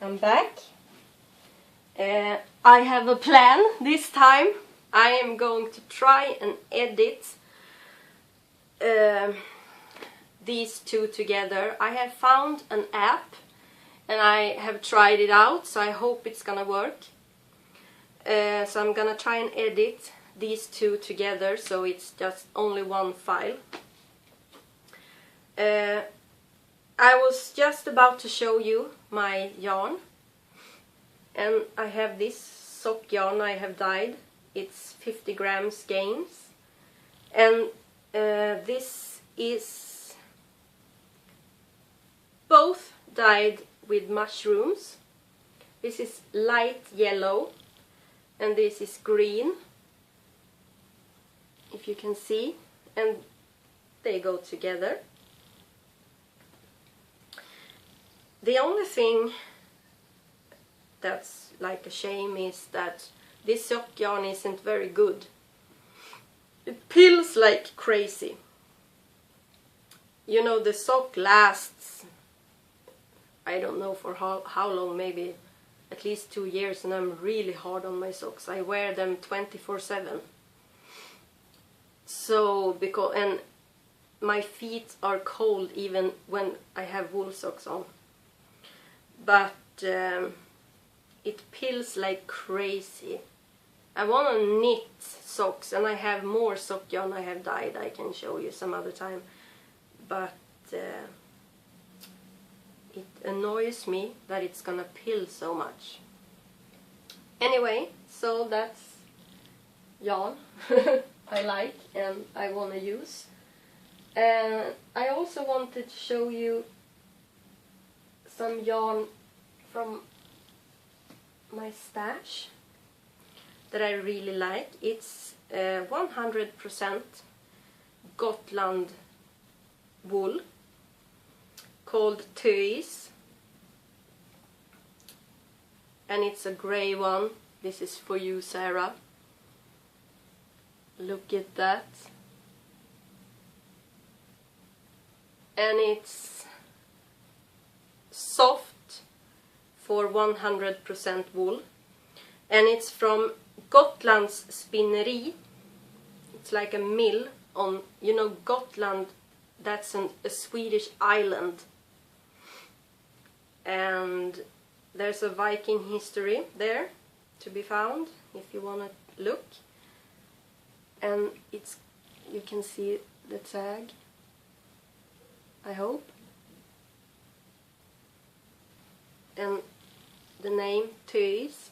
I'm back. I have a plan this time. I am going to try and edit these two together. I have found an app and I have tried it out, so I hope it's gonna work. So I'm gonna try and edit these two together so it's just only one file. I was just about to show you my yarn, and I have this sock yarn I have dyed. It's 50 grams skeins, and this is both dyed with mushrooms. This is light yellow and this is green, if you can see, and they go together. The only thing that's like a shame is that this sock yarn isn't very good. It peels like crazy. You know, the sock lasts, I don't know for how long, maybe at least 2 years, and I'm really hard on my socks. I wear them 24/7. So, and my feet are cold even when I have wool socks on. But it peels like crazy. I want to knit socks, and I have more sock yarn I have dyed. I can show you some other time. But it annoys me that it's gonna peel so much. Anyway, so that's yarn I like and I want to use. And I also wanted to show you some yarn from my stash that I really like. It's 100% Gotland wool called Disas, and it's a grey one. This is for you, Sarah. Look at that. And it's soft for 100% wool, and it's from Gotland's Spinneri. It's like a mill on, you know, Gotland, that's a Swedish island, and there's a Viking history there to be found if you want to look. And it's, you can see the tag, I hope, and the name Disas.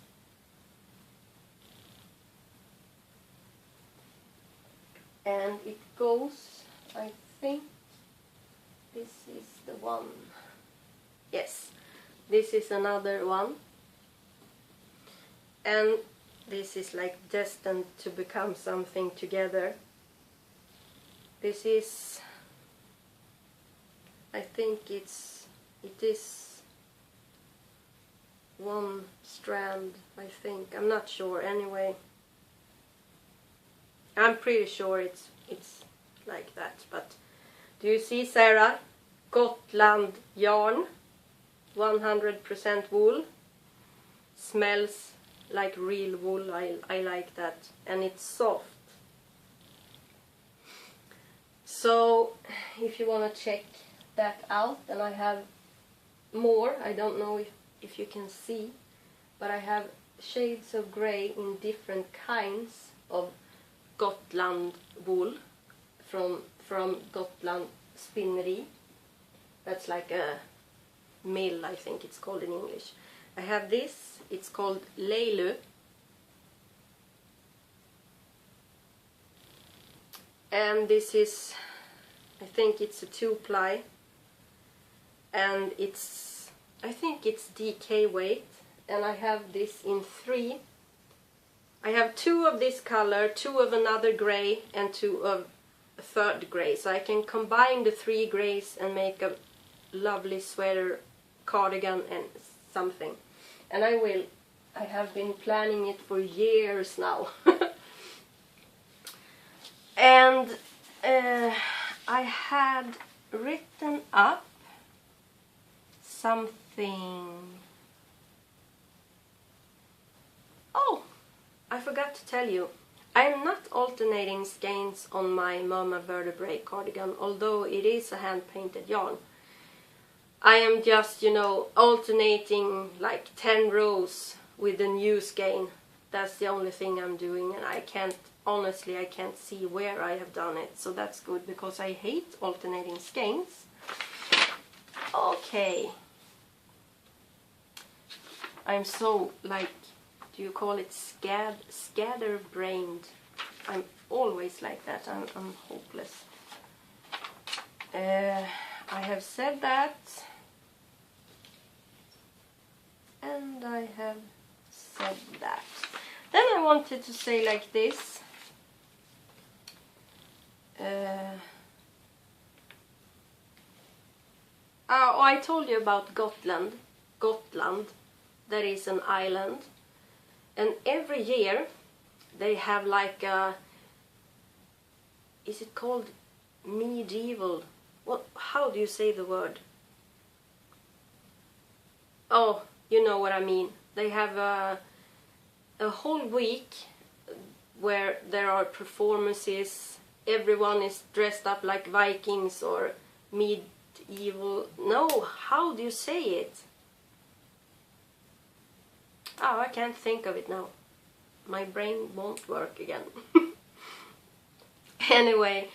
And it goes, I think this is the one. Yes, this is another one, and this is like destined to become something together. This is, I think it is one strand, I think. I'm not sure. Anyway, I'm pretty sure it's like that. But do you see, Sarah? Gotland yarn, 100% wool. Smells like real wool. I like that, and it's soft. So if you want to check that out, and I have more. I don't know if you can see, but I have shades of grey in different kinds of Gotland wool from Gotland Spinneri. That's like a mill, I think it's called in English. I have this, it's called Leilu, and this is, I think it's a 2-ply, and it's, I think it's DK weight, and I have this in 3. I have 2 of this color, 2 of another grey, and 2 of a 3rd grey, so I can combine the 3 greys and make a lovely sweater, cardigan and something. And I will. I have been planning it for years now. And I had written up something have to tell you, I am not alternating skeins on my Mama Vertebrae cardigan, although it is a hand-painted yarn. I am just, you know, alternating like 10 rows with a new skein. That's the only thing I'm doing, and I can't, honestly, I can't see where I have done it, so that's good, because I hate alternating skeins. Okay. I'm so, like, do you call it scatterbrained? I'm always like that. I'm hopeless. I have said that. And I have said that. Then I wanted to say like this. Oh, I told you about Gotland. Gotland. That is an island. And every year they have like a... Is it called medieval? What? How do you say the word? Oh, you know what I mean. They have a whole week where there are performances. Everyone is dressed up like Vikings or medieval. No, how do you say it? Oh, I can't think of it now. My brain won't work again. Anyway,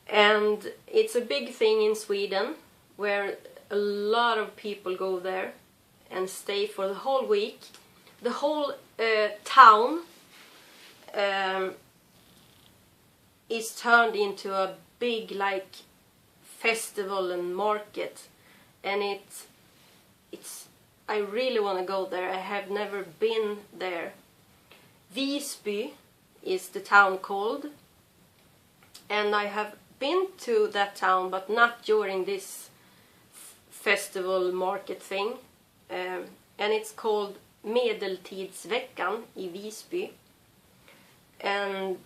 and it's a big thing in Sweden where a lot of people go there and stay for the whole week. The whole town is turned into a big like festival and market, and it's I really want to go there. I have never been there. Visby is the town called, and I have been to that town, but not during this festival market thing. And it's called Medeltidsveckan i Visby. And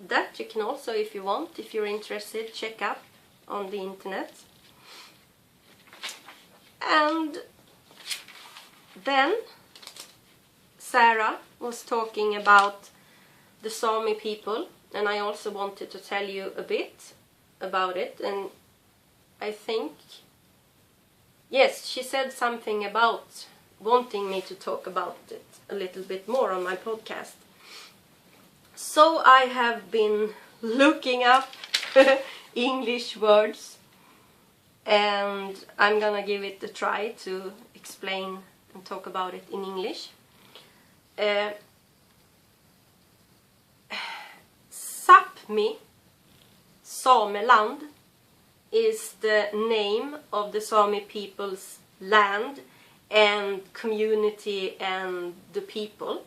that you can also, if you want, if you're interested, check up on the internet. And then Sarah was talking about the Sami people, and I also wanted to tell you a bit about it. And I think, yes, she said something about wanting me to talk about it a little bit more on my podcast. So I have been looking up English words, and I'm gonna give it a try to explain and talk about it in English. Sápmi, Sameland, is the name of the Sami people's land and community and the people.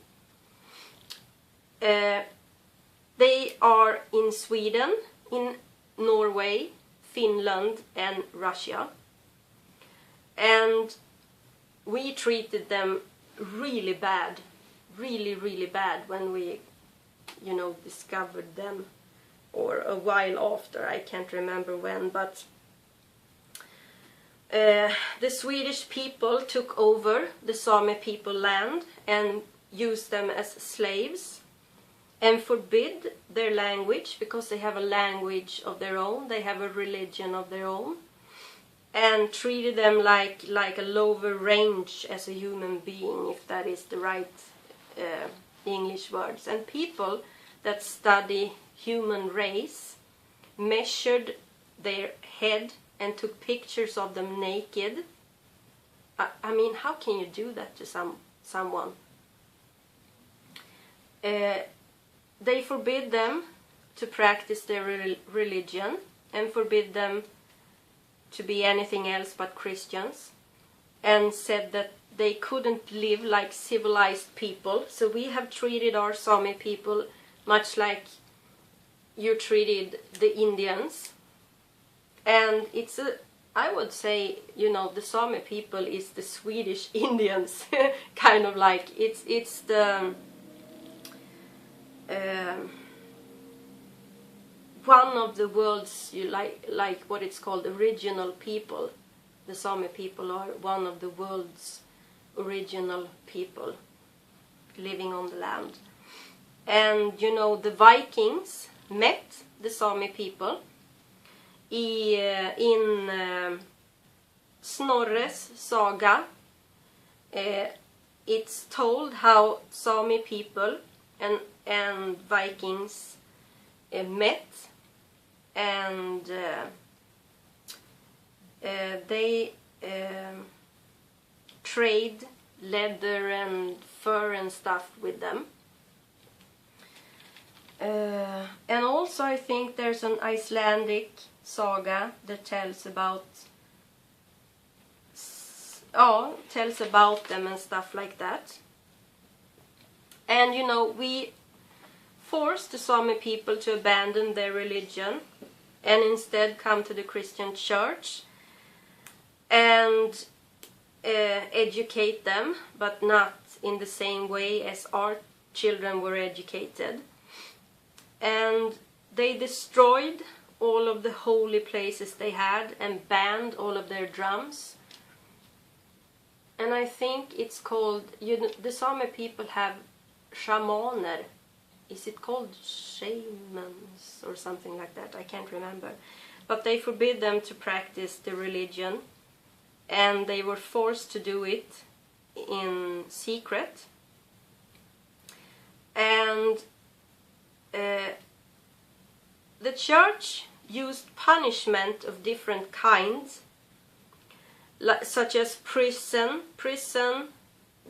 They are in Sweden, in Norway, Finland and Russia. And we treated them really bad, really bad when we, you know, discovered them, or a while after, I can't remember when, but the Swedish people took over the Sami people land and used them as slaves and forbid their language, because they have a language of their own, they have a religion of their own, and treated them like a lower range as a human being, if that is the right English words. And people that study human race measured their head and took pictures of them naked. I mean, how can you do that to someone? They forbid them to practice their religion and forbid them to be anything else but Christians, and said that they couldn't live like civilized people. So we have treated our Sami people much like you treated the Indians. And it's I would say, you know, the Sami people is the Swedish Indians, kind of like, it's the one of the world's, like what it's called, original people. The Sami people are one of the world's original people living on the land. And you know, the Vikings met the Sami people in Snorre's saga. It's told how Sami people and Vikings met, and they trade leather and fur and stuff with them. And also I think there's an Icelandic saga that tells about them and stuff like that. And you know, we forced the Sami people to abandon their religion and instead come to the Christian church and educate them, but not in the same way as our children were educated. And they destroyed all of the holy places they had and banned all of their drums. And I think it's called, the Sami people have shamaner. Is it called shamans or something like that? I can't remember. But they forbid them to practice the religion, and they were forced to do it in secret. And the church used punishment of different kinds, such as prison.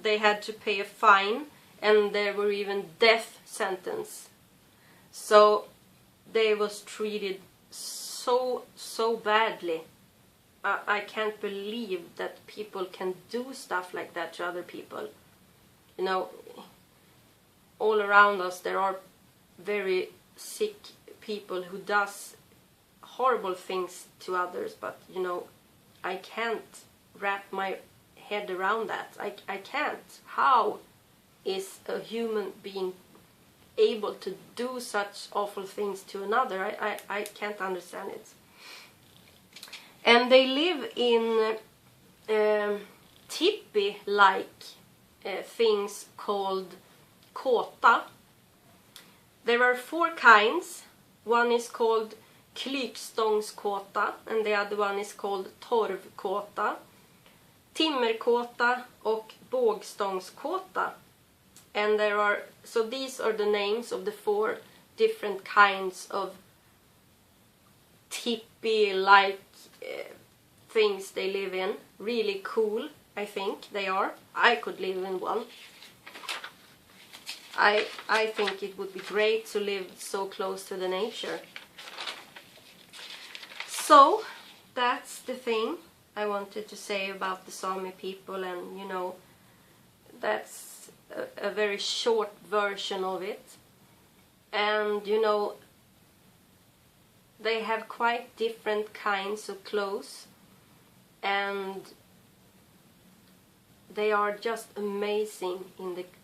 They had to pay a fine, and there were even death sentence. So they was treated so badly. I can't believe that people can do stuff like that to other people. You know, all around us there are very sick people who does horrible things to others, but you know, I can't wrap my head around that. I can't. How is a human being able to do such awful things to another? I can't understand it. And they live in tipi-like things called kåta. There are 4 kinds. One is called klykstångskåta, and the other one is called torvkåta, timmerkåta och bågstångskåta. And so these are the names of the 4 different kinds of tipi-like things they live in. Really cool, I think they are. I could live in one. I think it would be great to live so close to the nature. So that's the thing I wanted to say about the Sami people, and you know, that's a very short version of it. And you know, they have quite different kinds of clothes, and they are just amazing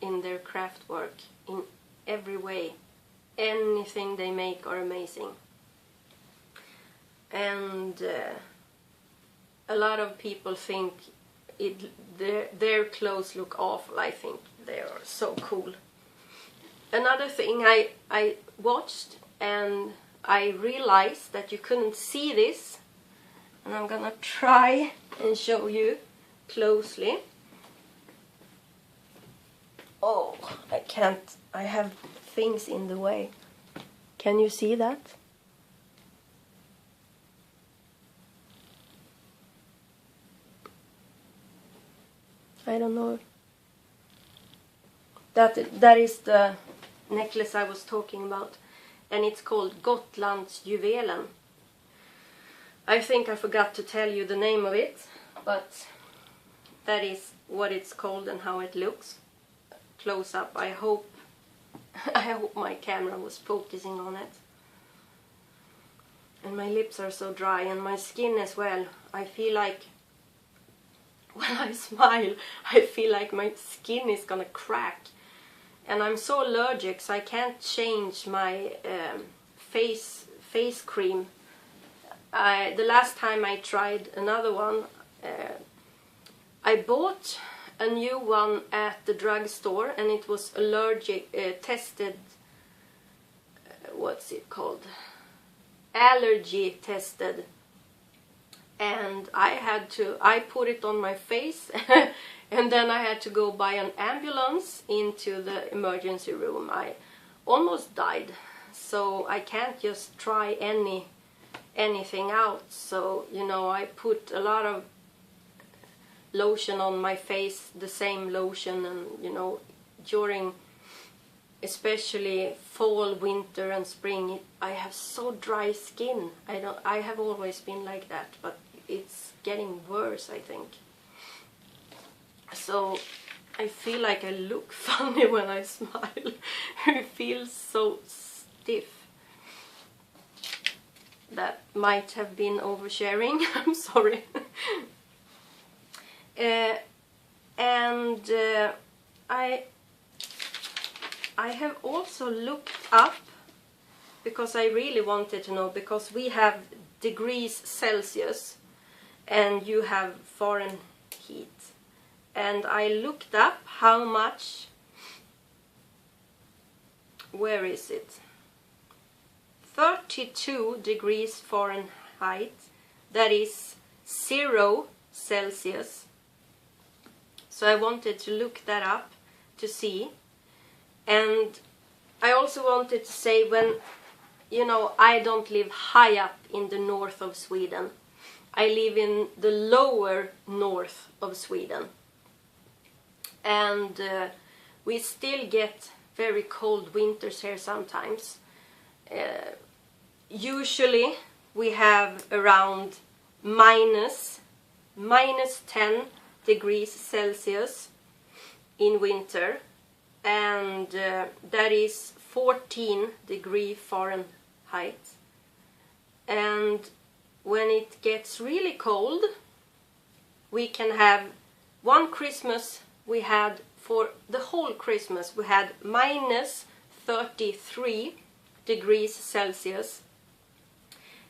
in their craft work in every way. Anything they make are amazing. And a lot of people think their clothes look awful. I think they are so cool. Another thing I watched, and I realized that you couldn't see this, and I'm gonna try and show you closely. Oh, I can't. I have things in the way. Can you see that? I don't know. That is the necklace I was talking about, and it's called Gotlandsjuvelen. I think I forgot to tell you the name of it, but that is what it's called and how it looks close up. I hope my camera was focusing on it. And my lips are so dry, and my skin as well. I feel like when I smile, I feel like my skin is gonna crack. And I'm so allergic, so I can't change my face cream. The last time I tried another one, I bought a new one at the drugstore, and it was tested what's it called, allergy tested, and I put it on my face and then I had to go by an ambulance into the emergency room. I almost died, so I can't just try anything out. So, you know, I put a lot of lotion on my face, the same lotion, and, you know, during especially fall, winter and spring, I have so dry skin. I have always been like that, but it's getting worse, I think. So I feel like I look funny when I smile. It feels so stiff. That might have been oversharing. I'm sorry. I have also looked up, because I really wanted to know, because we have degrees Celsius and you have Fahrenheit, and I looked up how much, where is it, 32 degrees Fahrenheit, that is 0 Celsius. So I wanted to look that up to see. And I also wanted to say, when, you know, I don't live high up in the north of Sweden. I live in the lower north of Sweden. And we still get very cold winters here sometimes. Usually we have around minus 10 degrees Celsius in winter. And that is 14 degrees Fahrenheit. And when it gets really cold, we can have one Christmas, we had, for the whole Christmas, we had minus 33 degrees Celsius.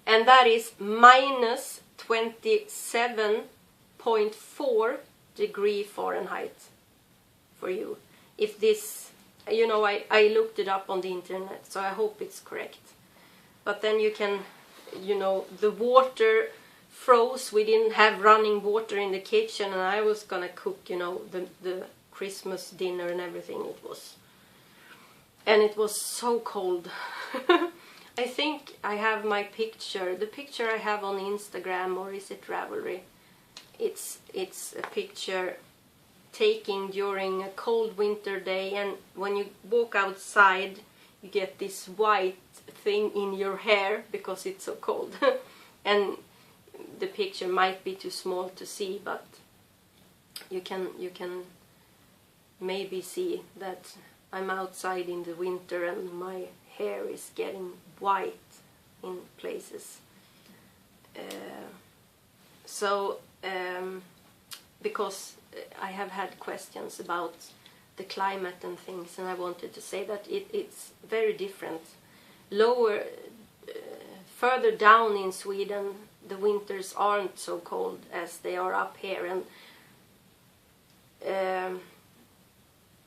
And that is minus 27.4 degrees Fahrenheit for you. If this, you know, I looked it up on the internet, so I hope it's correct. But then you can, you know, the water froze, we didn't have running water in the kitchen, and I was gonna cook, you know, the Christmas dinner and everything. It was so cold. I think I have my picture, the picture I have on Instagram, or is it Ravelry? It's a picture taking during a cold winter day, and when you walk outside you get this white thing in your hair because it's so cold. And the picture might be too small to see, but you can maybe see that I'm outside in the winter and my hair is getting white in places. Because I have had questions about the climate and things, and I wanted to say that it's very different. Further down in Sweden, the winters aren't so cold as they are up here, and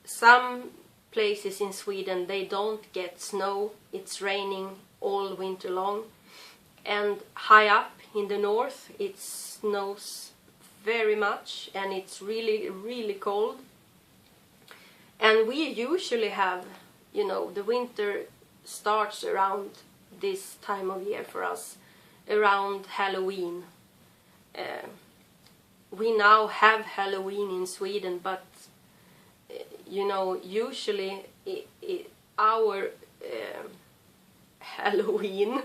some places in Sweden they don't get snow. It's raining all winter long, and high up in the north it snows very much, and it's really, really cold. And we usually have, you know, the winter starts around this time of year for us, around Halloween. We now have Halloween in Sweden, but you know, usually our Halloween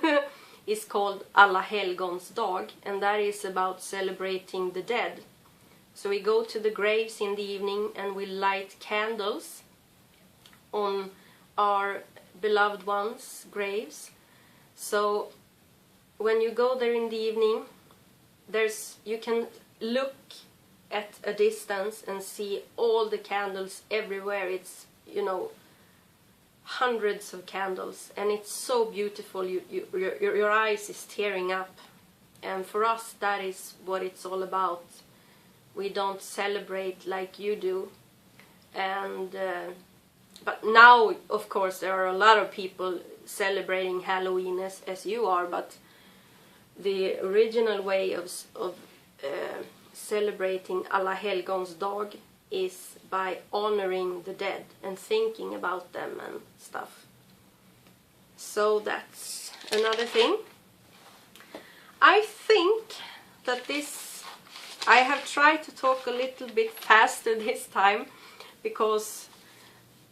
is called Alla Helgons dag, and that is about celebrating the dead. So we go to the graves in the evening and we light candles on our beloved ones' graves. So when you go there in the evening, you can look at a distance and see all the candles everywhere. It's, you know, hundreds of candles, and it's so beautiful. Your eyes is tearing up, and for us that is what it's all about. We don't celebrate like you do, and but now of course there are a lot of people celebrating Halloween as you are, but the original way of celebrating Alla helgons dag is by honoring the dead and thinking about them and stuff. So that's another thing. I think that I have tried to talk a little bit faster this time, because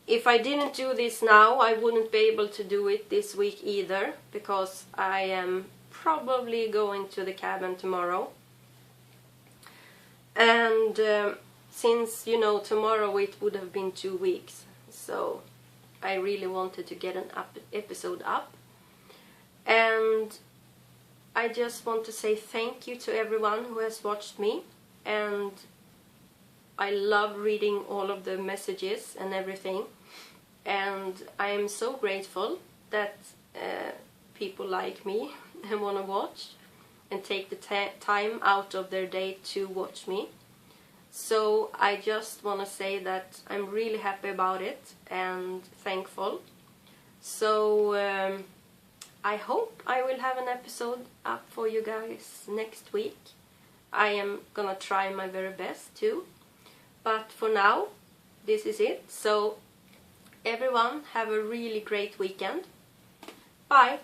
if I didn't do this now, I wouldn't be able to do it this week either, because I am probably going to the cabin tomorrow. And since, you know, tomorrow it would have been 2 weeks, so I really wanted to get an episode up. And I just want to say thank you to everyone who has watched me, and I love reading all of the messages and everything, and I am so grateful that people like me and want to watch and take the time out of their day to watch me. So I just want to say that I'm really happy about it and thankful. So I hope I will have an episode up for you guys next week. I am gonna try my very best too. But for now, this is it. So everyone, have a really great weekend. Bye!